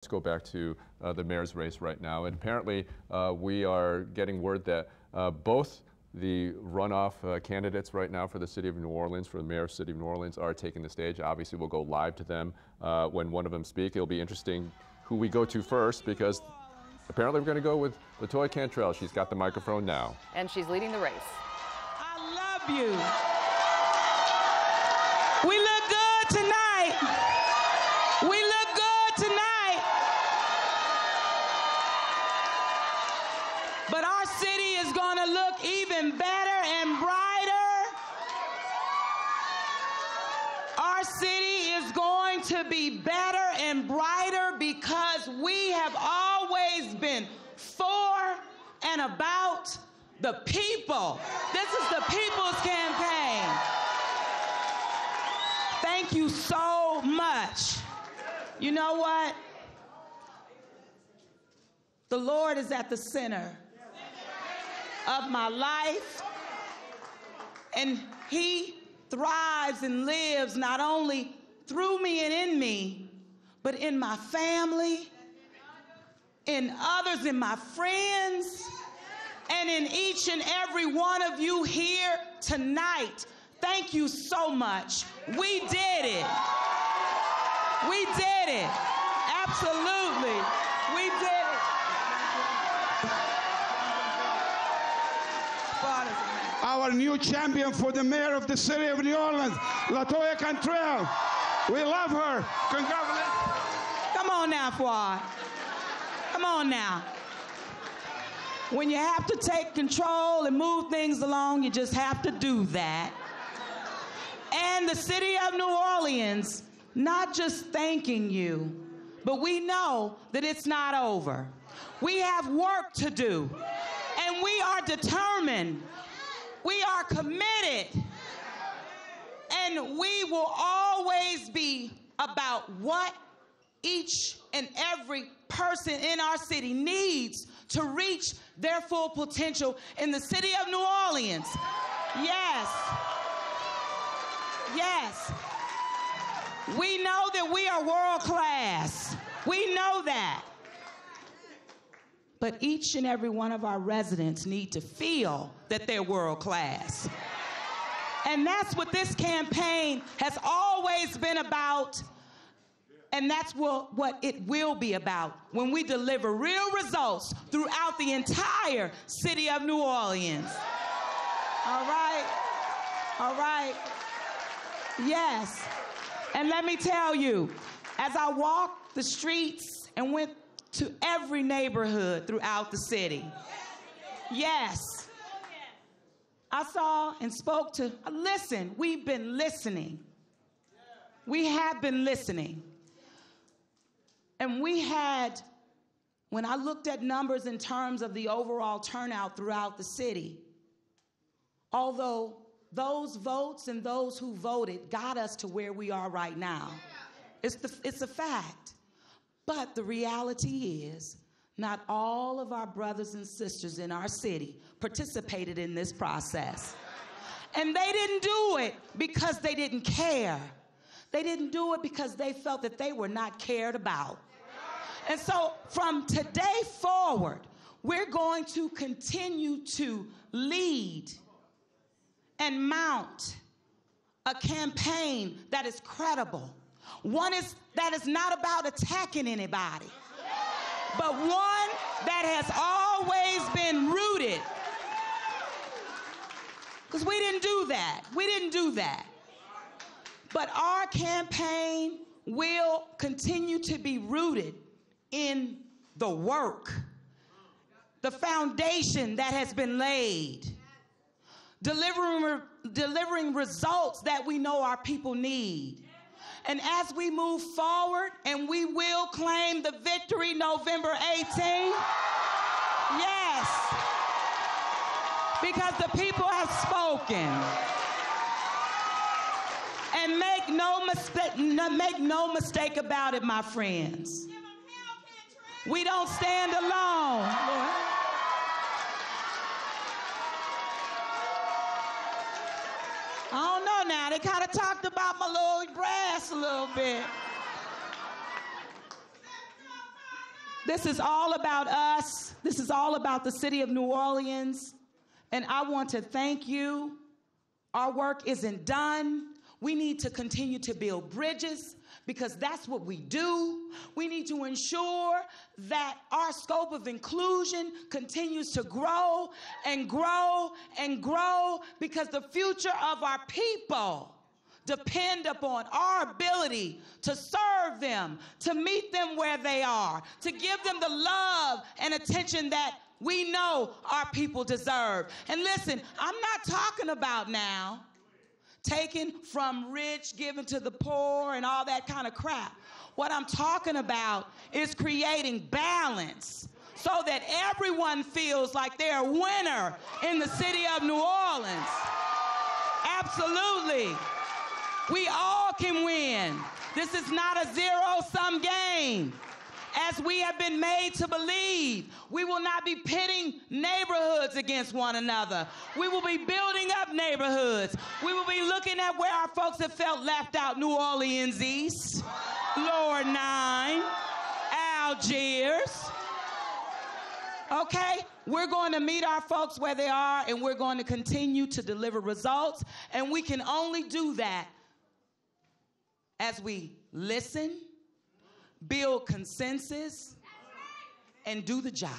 Let's go back to the mayor's race right now. And apparently we are getting word that both the runoff candidates right now for the city of New Orleans, for the mayor of the city of New Orleans, are taking the stage. Obviously, we'll go live to them when one of them speak. It'll be interesting who we go to first, because apparently we're going to go with Latoya Cantrell. She's got the microphone now. And she's leading the race. I love you. We look good tonight. We look good tonight. But our city is going to look even better and brighter. Our city is going to be better and brighter because we have always been for and about the people. This is the people's campaign. Thank you so much. You know what? The Lord is at the center of my life, and He thrives and lives not only through me and in me, but in my family, in others, in my friends, and in each and every one of you here tonight. Thank you so much. We did it. We did it. Absolutely. We did it. Our new champion for the mayor of the city of New Orleans, Latoya Cantrell. We love her. Congratulations. Come on now, Fuad. Come on now. When you have to take control and move things along, you just have to do that. And the city of New Orleans, not just thanking you, but we know that it's not over. We have work to do, and we are determined. We are committed, and we will always be about what each and every person in our city needs to reach their full potential in the city of New Orleans. Yes. Yes. We know that we are world class. We know that. But each and every one of our residents need to feel that they're world class. And that's what this campaign has always been about, and that's what it will be about when we deliver real results throughout the entire city of New Orleans. All right? All right? Yes. And let me tell you, as I walked the streets and went to every neighborhood throughout the city. Yes. I saw and spoke to, listen, we've been listening. We have been listening. And we had, when I looked at numbers in terms of the overall turnout throughout the city, although those votes and those who voted got us to where we are right now, it's a fact. But the reality is, not all of our brothers and sisters in our city participated in this process. And they didn't do it because they didn't care. They didn't do it because they felt that they were not cared about. And so from today forward, we're going to continue to lead and mount a campaign that is credible. One that is not about attacking anybody, but one that has always been rooted. Because we didn't do that. We didn't do that. But our campaign will continue to be rooted in the work, the foundation that has been laid, delivering results that we know our people need. And as we move forward, and we will claim the victory November 18th, yes, because the people have spoken. And make no mistake about it, my friends. We don't stand alone. I don't know now. They kind of talked about my little brass a little bit. This is all about us. This is all about the city of New Orleans. And I want to thank you. Our work isn't done. We need to continue to build bridges because that's what we do. We need to ensure that our scope of inclusion continues to grow and grow and grow because the future of our people depend upon our ability to serve them, to meet them where they are, to give them the love and attention that we know our people deserve. And listen, I'm not talking about now taking from rich, giving to the poor, and all that kind of crap. What I'm talking about is creating balance so that everyone feels like they're a winner in the city of New Orleans. Absolutely. We all can win. This is not a zero-sum game. As we have been made to believe, we will not be pitting neighborhoods against one another. We will be building up neighborhoods. We will be looking at where our folks have felt left out: New Orleans East, Lower 9, Algiers. Okay? We're going to meet our folks where they are, and we're going to continue to deliver results, and we can only do that as we listen, build consensus, and do the job.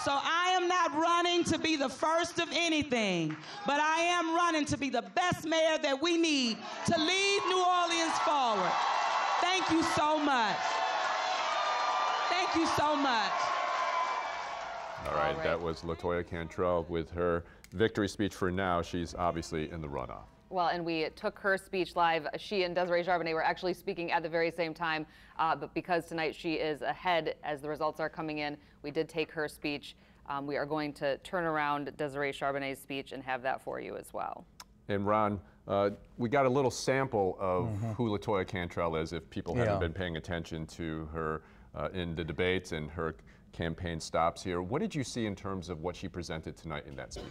So I am not running to be the first of anything, but I am running to be the best mayor that we need to lead New Orleans forward. Thank you so much. Thank you so much. All right, that was Latoya Cantrell with her victory speech. For now, she's obviously in the runoff. Well, and we took her speech live. She and Desiree Charbonnet were actually speaking at the very same time, but because tonight she is ahead as the results are coming in, we did take her speech. We are going to turn around Desiree Charbonnet's speech and have that for you as well. And Ron, we got a little sample of who Latoya Cantrell is if people haven't been paying attention to her in the debates and her campaign stops here. What did you see in terms of what she presented tonight in that speech?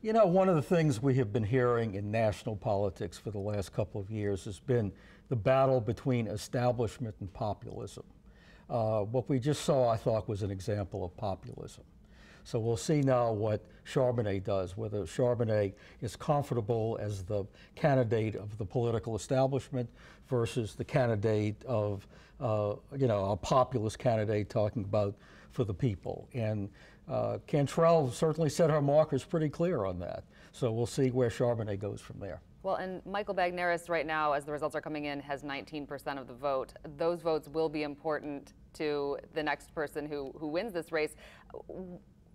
You know, one of the things we have been hearing in national politics for the last couple of years has been the battle between establishment and populism. What we just saw, I thought, was an example of populism. So we'll see now what Charbonnet does, whether Charbonnet is comfortable as the candidate of the political establishment versus the candidate of, you know, a populist candidate talking about for the people. And Cantrell certainly set her markers pretty clear on that. So we'll see where Charbonnet goes from there. Well, and Michael Bagneris right now, as the results are coming in, has 19% of the vote. Those votes will be important to the next person who wins this race.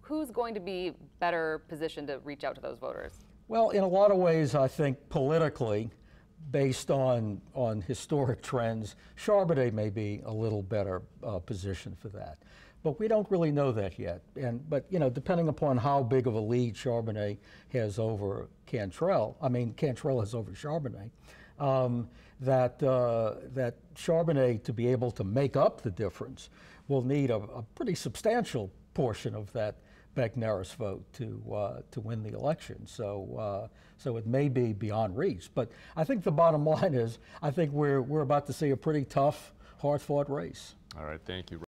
Who's going to be better positioned to reach out to those voters? Well, in a lot of ways, I think politically, based on historic trends, Charbonnet may be a little better positioned for that. But we don't really know that yet. But you know, depending upon how big of a lead Charbonnet has over Cantrell, Cantrell has over Charbonnet, that Charbonnet, to be able to make up the difference, will need a pretty substantial portion of that Bagneris vote to win the election. So it may be beyond reach. But I think the bottom line is, I think we're about to see a pretty tough, hard-fought race. All right, thank you.